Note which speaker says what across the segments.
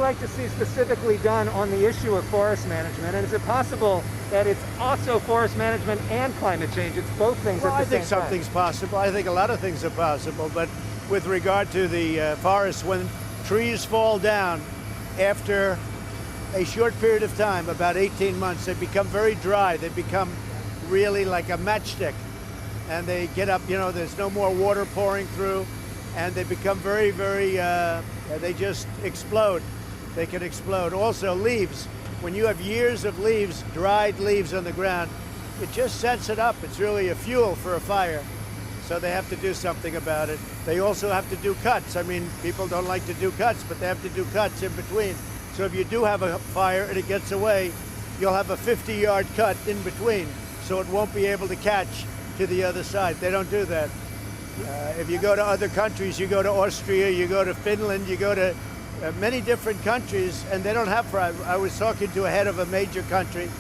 Speaker 1: like to see specifically done on the issue of forest management? And is it possible that it's also forest management and climate change? It's both things
Speaker 2: Well,
Speaker 1: at the
Speaker 2: I think
Speaker 1: same time.
Speaker 2: something's possible. I think a lot of things are possible. But with regard to the forests, when trees fall down after a short period of time, about 18 months, they become very dry. They become really like a matchstick. And they get up, you know, there's no more water pouring through. And they become very, very, they just explode. They can explode. Also, leaves. When you have years of leaves, dried leaves on the ground, it just sets it up. It's really a fuel for a fire. So they have to do something about it. They also have to do cuts. I mean, people don't like to do cuts, but they have to do cuts in between. So if you do have a fire and it gets away, you'll have a 50-yard cut in between, so it won't be able to catch to the other side. They don't do that. If you go to other countries, you go to Austria, you go to Finland, you go to many different countries, and they don't have fire. I was talking to a head of a major country,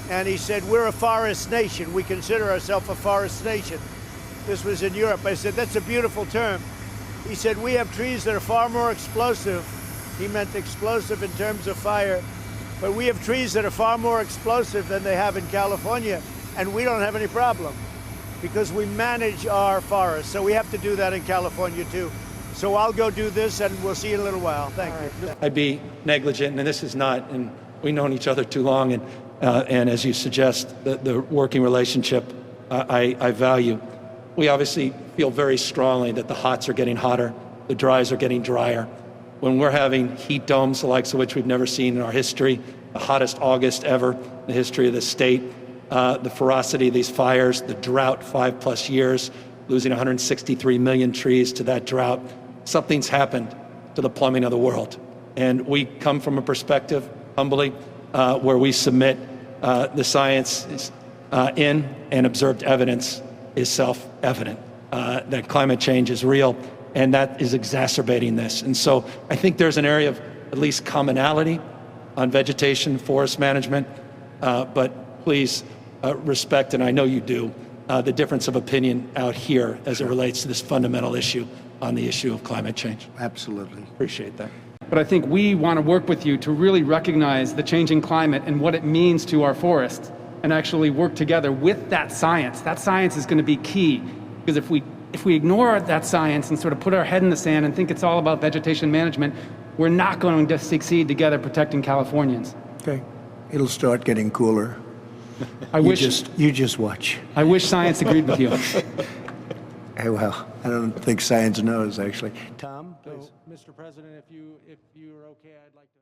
Speaker 2: and he said, we're a forest nation. We consider ourselves a forest nation. This was in Europe. I said, that's a beautiful term. He said, we have trees that are far more explosive. He meant explosive in terms of fire, but we have trees that are far more explosive than they have in California, and we don't have any problem, because we manage our forests. So we have to do that in California too. So I'll go do this, and we'll see you in a little while. Thank you.
Speaker 3: I'd be negligent, and this is not, and we've known each other too long, and as you suggest, the working relationship I value. We obviously feel very strongly that the hots are getting hotter, the dries are getting drier. When we're having heat domes, the likes of which we've never seen in our history, the hottest August ever in the history of the state, the ferocity of these fires, the drought, 5+ years, losing 163 million trees to that drought. Something's happened to the plumbing of the world. And we come from a perspective, humbly, where we submit the science in and observed evidence is self-evident, that climate change is real, and that is exacerbating this. And so I think there's an area of at least commonality on vegetation, forest management, but please respect, and I know you do, the difference of opinion out here as it relates to this fundamental issue on the issue of climate change.
Speaker 2: Absolutely.
Speaker 3: Appreciate that.
Speaker 4: But I think we want to work with you to really recognize the changing climate and what it means to our forests, and actually work together with that science. That science is going to be key, because if we ignore that science and sort of put our head in the sand and think it's all about vegetation management, we're not going to succeed together protecting Californians.
Speaker 2: Okay. It'll start getting cooler. You just watch.
Speaker 4: I wish science agreed with you.
Speaker 2: Hey, well, I don't think science knows, actually. Tom, please.
Speaker 3: So, Mr. President, if you're okay, I'd like to...